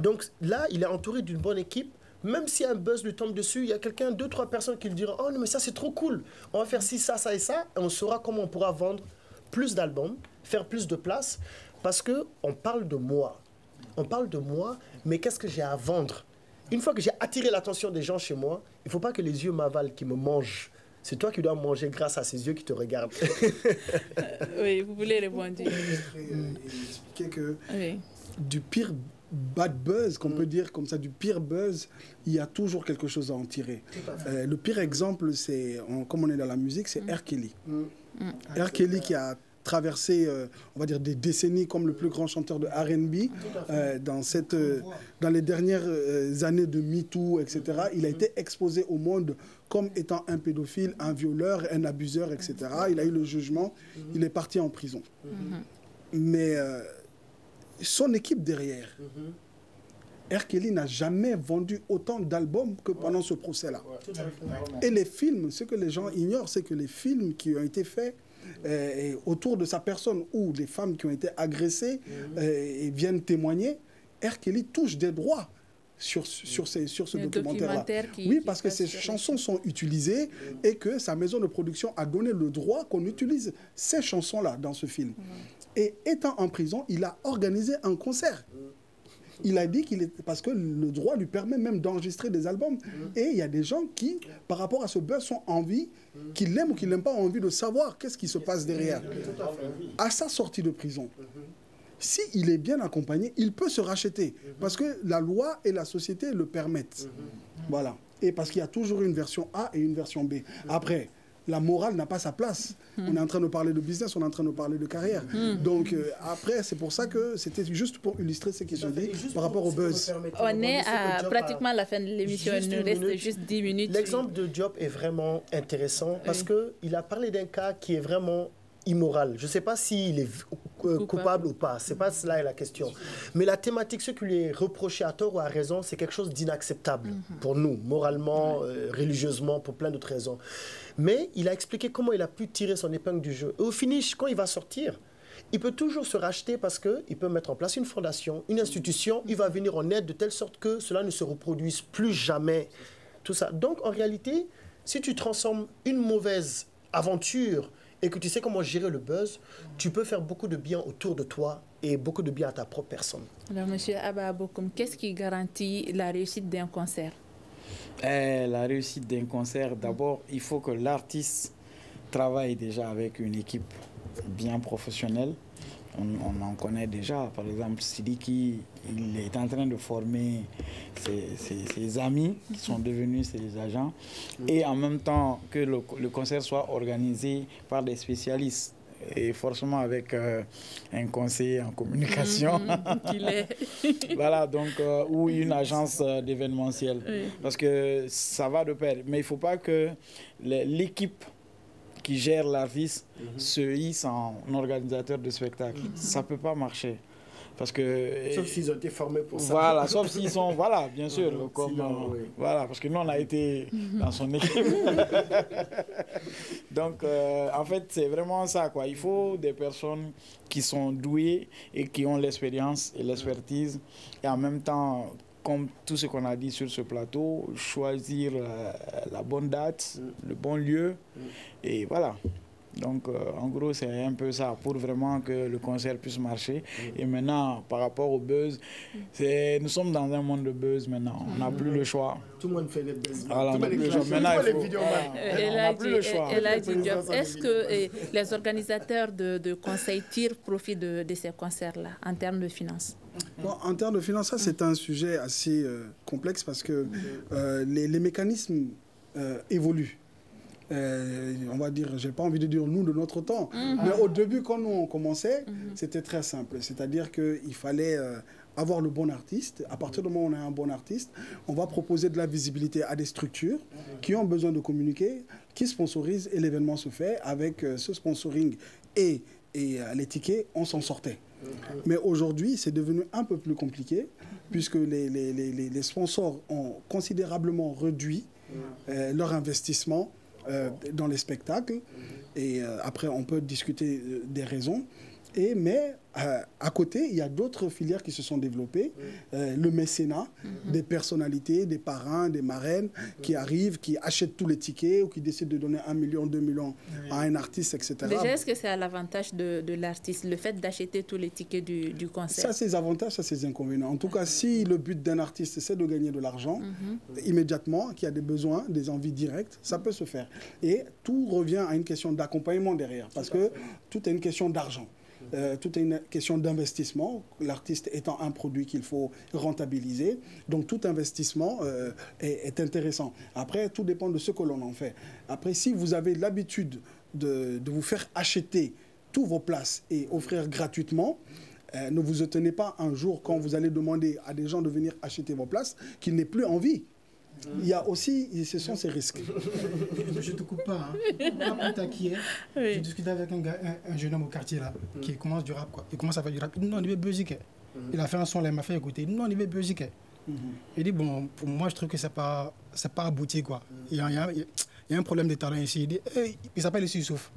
Donc là, il est entouré d'une bonne équipe. Même si un buzz lui tombe dessus, il y a quelqu'un, 2, 3 personnes qui lui diront « Oh, non, mais ça, c'est trop cool. On va faire ci, ça, ça et ça. » Et on saura comment on pourra vendre plus d'albums, faire plus de place. Parce qu'on parle de moi. On parle de moi, mais qu'est-ce que j'ai à vendre? Une fois que j'ai attiré l'attention des gens chez moi, il ne faut pas que les yeux m'avalent, qui me mangent. C'est toi qui dois manger grâce à ces yeux qui te regardent.
Oui, vous voulez répondre.
Expliquer que du pire bad buzz, qu'on peut dire comme ça, du pire buzz, il y a toujours quelque chose à en tirer. Le pire exemple, c'est, comme on est dans la musique, c'est R. Kelly. R. Kelly qui a traversé, on va dire, des décennies comme le plus grand chanteur de R&B. Dans les dernières années de MeToo, etc., il a été exposé au monde comme étant un pédophile, un violeur, un abuseur, etc. Il a eu le jugement, il est parti en prison. Mais son équipe derrière, R. Kelly n'a jamais vendu autant d'albums que pendant ce procès-là. Et les films, ce que les gens ignorent, c'est que les films qui ont été faits autour de sa personne ou des femmes qui ont été agressées et viennent témoigner, R. Kelly touche des droits sur ce documentaire-là. Oui, parce que ces chansons sont utilisées et que sa maison de production a donné le droit qu'on utilise ces chansons-là dans ce film. Et étant en prison, il a organisé un concert. Il a dit qu'il est... Parce que le droit lui permet même d'enregistrer des albums. Et il y a des gens qui, par rapport à ce buzz, sont envie, qu'ils l'aiment ou qu'ils l'aiment pas, ont envie de savoir qu'est-ce qui se passe derrière. À sa sortie de prison, s'il est bien accompagné, il peut se racheter. Parce que la loi et la société le permettent. Voilà. Et parce qu'il y a toujours une version A et une version B. Après, la morale n'a pas sa place. On est en train de parler de business, on est en train de parler de carrière. Donc après, c'est pour ça que c'était juste pour illustrer ce qui se dit par rapport au buzz.
On est à pratiquement la fin de l'émission, il nous reste juste 10 minutes.
L'exemple de Diop est vraiment intéressant parce qu'il a parlé d'un cas qui est vraiment immoral. Je ne sais pas s'il est coupable ou pas. Ce n'est pas cela la question. Mais la thématique, ce qui lui est reproché à tort ou à raison, c'est quelque chose d'inacceptable pour nous, moralement, religieusement, pour plein d'autres raisons. Mais il a expliqué comment il a pu tirer son épingle du jeu. Et au finish, quand il va sortir, il peut toujours se racheter parce qu'il peut mettre en place une fondation, une institution. Il va venir en aide de telle sorte que cela ne se reproduise plus jamais. Tout ça. Donc, en réalité, si tu transformes une mauvaise aventure et que tu sais comment gérer le buzz, tu peux faire beaucoup de bien autour de toi et beaucoup de bien à ta propre personne.
Alors, M. Abba Abokoum, qu'est-ce qui garantit la réussite d'un concert?
La réussite d'un concert, d'abord, il faut que l'artiste travaille déjà avec une équipe bien professionnelle. On en connaît déjà, par exemple, Sidiki, il est en train de former ses amis qui sont devenus ses agents, et en même temps que le concert soit organisé par des spécialistes, et forcément avec un conseiller en communication, voilà, donc, ou une agence d'événementiel, parce que ça va de pair. Mais il ne faut pas que l'équipe qui gère l'artiste se hisse en organisateur de spectacle. Ça ne peut pas marcher. Parce que,
sauf s'ils ont été formés pour ça.
Voilà, sauf s'ils sont, voilà, bien sûr. Comme, voilà, parce que nous, on a été dans son équipe. Donc, en fait, c'est vraiment ça, quoi. Il faut des personnes qui sont douées et qui ont l'expérience et l'expertise. Et en même temps, comme tout ce qu'on a dit sur ce plateau, choisir la bonne date, le bon lieu, et voilà. Donc, en gros, c'est un peu ça, pour vraiment que le concert puisse marcher. Et maintenant, par rapport au buzz, nous sommes dans un monde de buzz maintenant. On n'a plus le choix.
Tout le monde fait des buzz.
Voilà, on n'a plus le choix. Maintenant, on n'a plus le choix.
Est-ce que les organisateurs de conseils tirent profit de ces concerts-là, en termes de finances?
Bon, en termes de finances, ça, c'est un sujet assez complexe parce que les mécanismes évoluent. On va dire, j'ai pas envie de dire nous de notre temps, mais au début, quand nous on commençait, c'était très simple. C'est-à-dire qu'il fallait avoir le bon artiste. À partir du moment où on a un bon artiste, on va proposer de la visibilité à des structures qui ont besoin de communiquer, qui sponsorisent et l'événement se fait. Avec ce sponsoring et les tickets, on s'en sortait. Mais aujourd'hui, c'est devenu un peu plus compliqué puisque les sponsors ont considérablement réduit leur investissement dans les spectacles. Et après, on peut discuter des raisons. Mais à côté, il y a d'autres filières qui se sont développées. Le mécénat, des personnalités, des parrains, des marraines qui arrivent, qui achètent tous les tickets ou qui décident de donner 1 million, 2 millions à un artiste, etc.
Déjà, est-ce que c'est à l'avantage de l'artiste, le fait d'acheter tous les tickets du concert?
Ça, c'est des avantages, ça, c'est des inconvénients. En tout cas, si le but d'un artiste, c'est de gagner de l'argent, immédiatement, qu'il y a des besoins, des envies directes, ça peut se faire. Et tout revient à une question d'accompagnement derrière, parce que tout est une question d'argent. Tout est une question d'investissement, l'artiste étant un produit qu'il faut rentabiliser. Donc tout investissement est intéressant. Après, tout dépend de ce que l'on en fait. Après, si vous avez l'habitude de vous faire acheter tous vos places et offrir gratuitement, ne vous étonnez pas un jour quand vous allez demander à des gens de venir acheter vos places qu'ils n'aient plus envie. Il y a aussi, ce sont ces risques.
Je ne te coupe pas. Hein. J'ai discuté avec un jeune homme au quartier là, qui commence du rap. Quoi. Il commence à faire du rap. Il dit non, il veut musique. Il a fait un son là, il m'a fait écouter. Il dit non, il veut musique. Il dit bon, pour moi, je trouve que c'est pas abouti. Quoi. Il y a un problème de talent ici. Il dit, hey, il s'appelle ici Youssouf.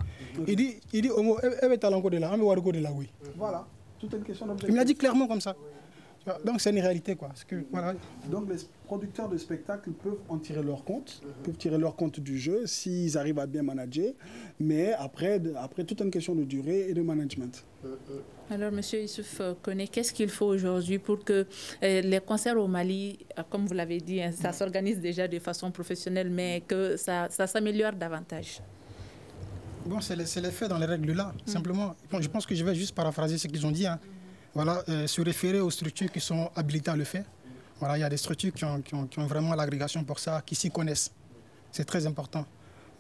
Il dit Homo, elle veut talent de là, on veut voir de là, oui.
Voilà, tout est une question d'objectif.
Il me l'a dit clairement comme ça. Donc c'est une réalité quoi. Parce que, voilà.
Donc les producteurs de spectacles peuvent en tirer leur compte, peuvent tirer leur compte du jeu s'ils arrivent à bien manager, mais après toute une question de durée et de management.
Alors Monsieur Youssouf Koné, qu'est-ce qu'il faut aujourd'hui pour que les concerts au Mali, comme vous l'avez dit, hein, ça s'organise déjà de façon professionnelle, mais que ça s'améliore davantage?
Bon, c'est les faits dans les règles là, simplement. Bon, je pense que je vais juste paraphraser ce qu'ils ont dit. Hein. Voilà, se référer aux structures qui sont habilitées à le faire. Voilà, il y a des structures qui ont vraiment l'agrégation pour ça, qui s'y connaissent. C'est très important.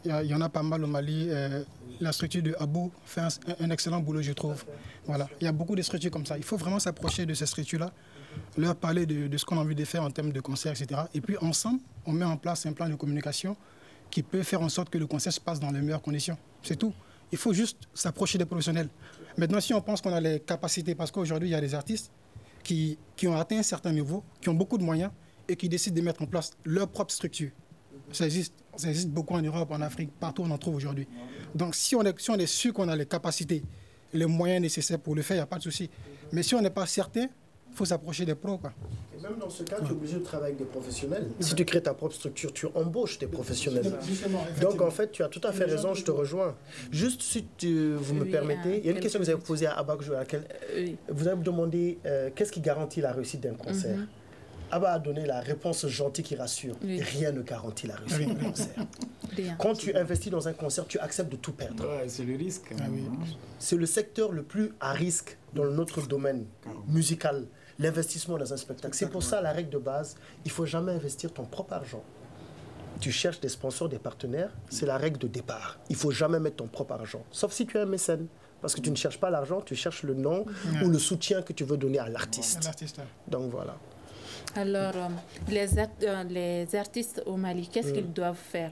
Il y en a pas mal au Mali. La structure de Abou fait un excellent boulot, je trouve. Voilà, il y a beaucoup de structures comme ça. Il faut vraiment s'approcher de ces structures-là, leur parler de ce qu'on a envie de faire en termes de concert, etc. Et puis ensemble, on met en place un plan de communication qui peut faire en sorte que le concert se passe dans les meilleures conditions. C'est tout. Il faut juste s'approcher des professionnels. Maintenant, si on pense qu'on a les capacités, parce qu'aujourd'hui, il y a des artistes qui ont atteint un certain niveau, qui ont beaucoup de moyens et qui décident de mettre en place leur propre structure. Ça existe beaucoup en Europe, en Afrique, partout on en trouve aujourd'hui. Donc, si on est sûr qu'on a les capacités, les moyens nécessaires pour le faire, il n'y a pas de souci. Mais si on n'est pas certain, il faut s'approcher des pros, quoi.
Et même dans ce cas, tu es obligé de travailler avec des professionnels. Si tu crées ta propre structure, tu embauches des professionnels. Donc en fait, tu as tout à fait raison, je te rejoins. Juste si vous me permettez, il y a une question que vous avez posée à Abba, à laquelle vous avez demandé qu'est-ce qui garantit la réussite d'un concert. Abba a donné la réponse gentille qui rassure. Rien ne garantit la réussite d'un concert. Quand tu investis dans un concert, tu acceptes de tout perdre.
Ouais, c'est le risque.
C'est le secteur le plus à risque dans notre domaine musical. L'investissement dans un spectacle. C'est pour ça la règle de base, il ne faut jamais investir ton propre argent. Tu cherches des sponsors, des partenaires, c'est la règle de départ. Il ne faut jamais mettre ton propre argent, sauf si tu es un mécène. Parce que tu ne cherches pas l'argent, tu cherches le nom ou le soutien que tu veux donner à l'artiste. Donc voilà.
Alors, les artistes au Mali, qu'est-ce qu'ils doivent faire?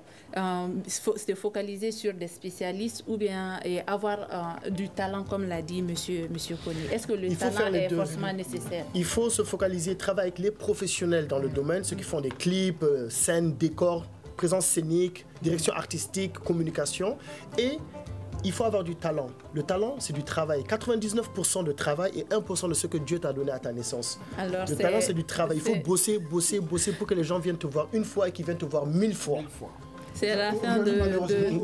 Se focaliser sur des spécialistes ou bien avoir du talent, comme l'a dit Monsieur Koné? Est-ce que le talent est forcément nécessaire?
Il faut se focaliser, travailler avec les professionnels dans le domaine, ceux qui font des clips, scènes, décors, présence scénique, direction artistique, communication. Et il faut avoir du talent. Le talent, c'est du travail. 99% de travail et 1% de ce que Dieu t'a donné à ta naissance. Alors, le talent, c'est du travail. Il faut bosser, bosser, bosser pour que les gens viennent te voir une fois et qu'ils viennent te voir 1000 fois.
C'est la fin de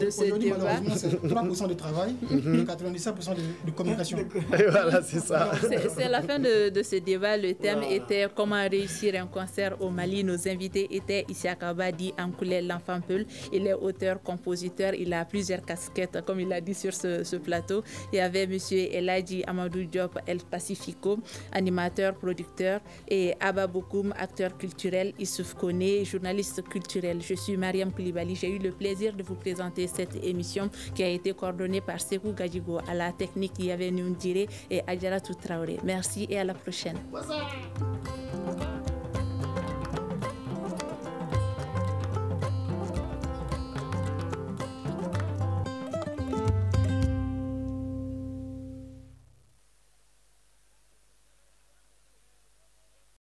ce débat.
C'est 3% de travail et 97% de communication.
Et voilà, c'est ça.
C'est la fin de ce débat. Le thème était comment réussir un concert au Mali. Nos invités étaient Isiaka Badi Ankoulé, l'enfant Peul. Il est auteur, compositeur. Il a plusieurs casquettes, comme il a dit sur ce plateau. Il y avait M. Eladji Amadou Diop El Pacifico, animateur, producteur. Et Abba Bokoum, acteur culturel. Youssouf Koné, journaliste culturel. Je suis Mariam Koulibaly. J'ai eu le plaisir de vous présenter cette émission qui a été coordonnée par Sekou Gadjigo. À la technique, il y avait Noundire et Adjaratou Traoré. Merci et à la prochaine.
Bonsoir.